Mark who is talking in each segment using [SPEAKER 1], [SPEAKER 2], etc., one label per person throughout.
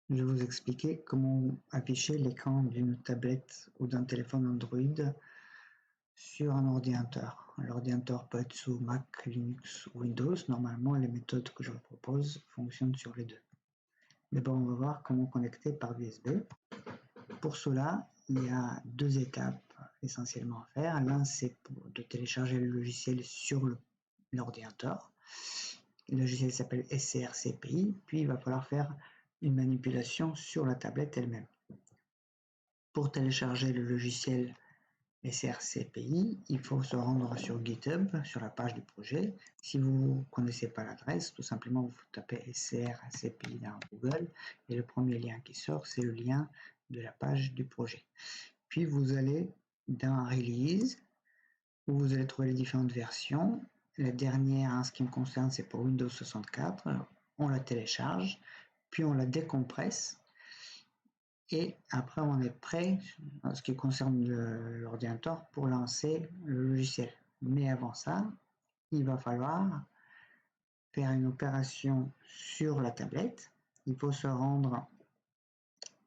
[SPEAKER 1] Je vais vous expliquer comment afficher l'écran d'une tablette ou d'un téléphone Android sur un ordinateur. L'ordinateur peut être sous Mac, Linux ou Windows. Normalement, les méthodes que je vous propose fonctionnent sur les deux. D'abord, on va voir comment connecter par USB. Pour cela, il y a deux étapes essentiellement à faire. L'un, c'est de télécharger le logiciel sur l'ordinateur. Le logiciel s'appelle SCRCPI, puis il va falloir faire une manipulation sur la tablette elle-même. Pour télécharger le logiciel SCRCPI, il faut se rendre sur GitHub, sur la page du projet. Si vous ne connaissez pas l'adresse, tout simplement vous tapez SCRCPI dans Google et le premier lien qui sort, c'est le lien de la page du projet. Puis vous allez dans Release, où vous allez trouver les différentes versions. La dernière, en ce qui me concerne, c'est pour Windows 64. On la télécharge, puis on la décompresse. Et après, on est prêt, en ce qui concerne l'ordinateur, pour lancer le logiciel. Mais avant ça, il va falloir faire une opération sur la tablette. Il faut se rendre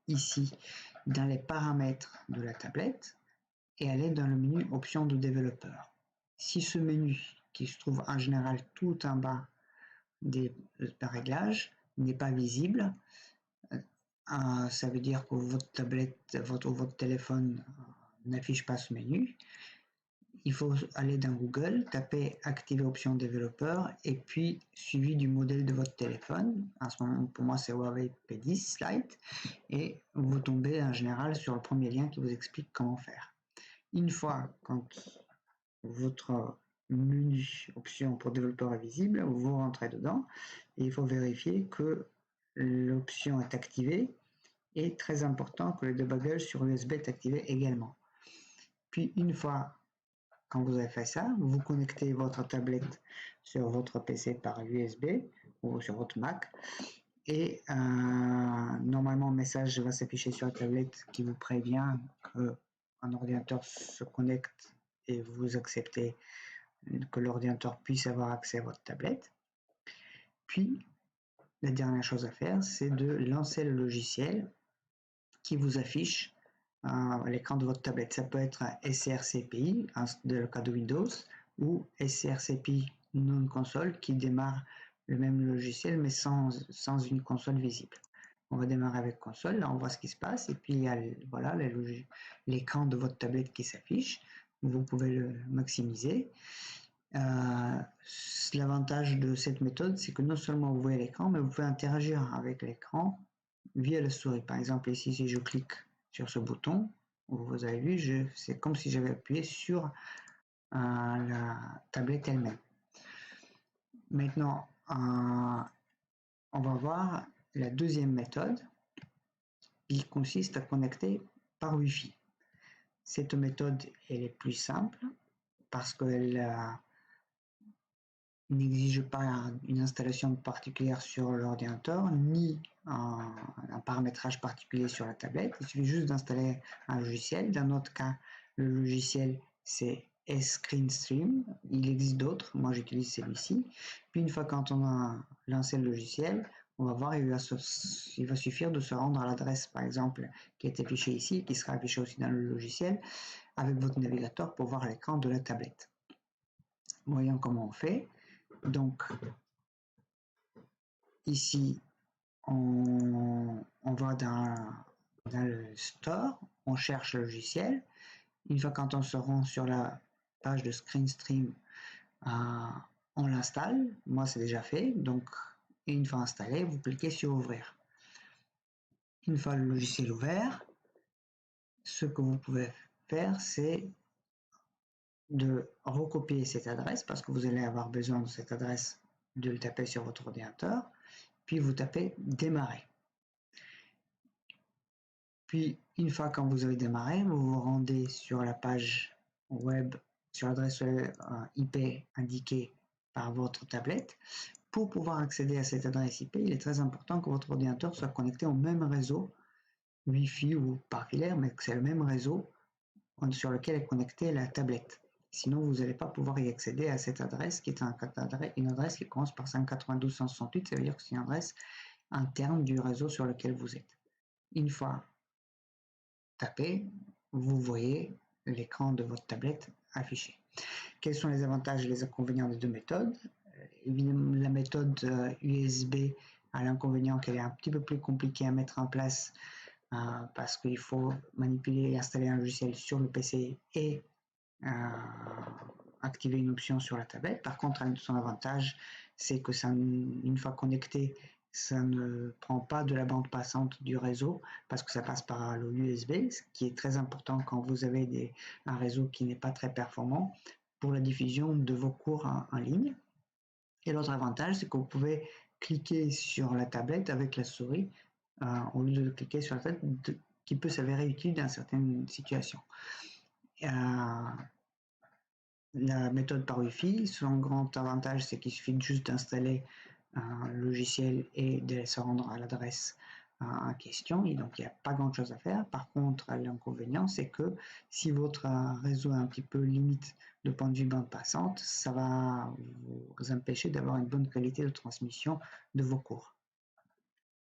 [SPEAKER 1] ici dans les paramètres de la tablette et aller dans le menu options de développeur. Si ce menu, qui se trouve en général tout en bas des réglages, n'est pas visible, ça veut dire que votre tablette, votre téléphone n'affiche pas ce menu. Il faut aller dans Google, taper activer option développeur et puis suivi du modèle de votre téléphone. En ce moment, pour moi, c'est Huawei P10 Lite et vous tombez en général sur le premier lien qui vous explique comment faire. Une fois quand votre menu option pour développeur est visible, vous rentrez dedans et il faut vérifier que l'option est activée et très important que le débugage sur USB est activé également. Puis une fois quand vous avez fait ça, vous connectez votre tablette sur votre PC par USB ou sur votre Mac et normalement un message va s'afficher sur la tablette qui vous prévient qu'un ordinateur se connecte et vous acceptez que l'ordinateur puisse avoir accès à votre tablette. Puis la dernière chose à faire, c'est de lancer le logiciel qui vous affiche à l'écran de votre tablette. Ça peut être SCRCPI, dans le cas de Windows, ou SCRCPI non console qui démarre le même logiciel mais sans une console visible. On va démarrer avec console, là on voit ce qui se passe et puis il y a voilà, l'écran de votre tablette qui s'affiche. Vous pouvez le maximiser. L'avantage de cette méthode, c'est que non seulement vous voyez l'écran, mais vous pouvez interagir avec l'écran via la souris. Par exemple, ici, si je clique sur ce bouton, vous avez vu, c'est comme si j'avais appuyé sur la tablette elle-même. Maintenant, on va voir la deuxième méthode qui consiste à connecter par Wi-Fi. Cette méthode, elle est plus simple parce qu'elle n'exige pas une installation particulière sur l'ordinateur, ni un paramétrage particulier sur la tablette. Il suffit juste d'installer un logiciel. Dans notre cas, le logiciel, c'est ScreenStream. Il existe d'autres. Moi, j'utilise celui-ci. Puis, une fois quand on a lancé le logiciel, on va voir, il va suffire de se rendre à l'adresse, par exemple, qui est affichée ici, et qui sera affichée aussi dans le logiciel, avec votre navigateur pour voir l'écran de la tablette. Voyons comment on fait. Donc, ici, on va dans le store, on cherche le logiciel. Une fois quand on se rend sur la page de ScreenStream, on l'installe. Moi, c'est déjà fait. Donc, une fois installé, vous cliquez sur Ouvrir. Une fois le logiciel ouvert, ce que vous pouvez faire, c'est de recopier cette adresse parce que vous allez avoir besoin de cette adresse, de le taper sur votre ordinateur, puis vous tapez démarrer. Puis une fois quand vous avez démarré, vous vous rendez sur la page web, sur l'adresse IP indiquée par votre tablette. Pour pouvoir accéder à cette adresse IP, il est très important que votre ordinateur soit connecté au même réseau Wi-Fi ou par filaire, mais que c'est le même réseau sur lequel est connectée la tablette. Sinon, vous n'allez pas pouvoir y accéder à cette adresse qui est une adresse qui commence par 192.168. Ça veut dire que c'est une adresse interne du réseau sur lequel vous êtes. Une fois tapé, vous voyez l'écran de votre tablette affiché. Quels sont les avantages et les inconvénients des deux méthodes? Évidemment, la méthode USB a l'inconvénient qu'elle est un petit peu plus compliquée à mettre en place parce qu'il faut manipuler et installer un logiciel sur le PC et activer une option sur la tablette. Par contre, son avantage, c'est que ça, une fois connecté, ça ne prend pas de la bande passante du réseau parce que ça passe par le USB, ce qui est très important quand vous avez un réseau qui n'est pas très performant pour la diffusion de vos cours en ligne. Et l'autre avantage, c'est que vous pouvez cliquer sur la tablette avec la souris au lieu de cliquer sur la tablette, qui peut s'avérer utile dans certaines situations. La méthode par Wi-Fi, son grand avantage, c'est qu'il suffit juste d'installer un logiciel et de se rendre à l'adresse en question, et donc il n'y a pas grand chose à faire. Par contre, l'inconvénient, c'est que si votre réseau est un petit peu limite de point de vue bande passante, ça va vous empêcher d'avoir une bonne qualité de transmission de vos cours.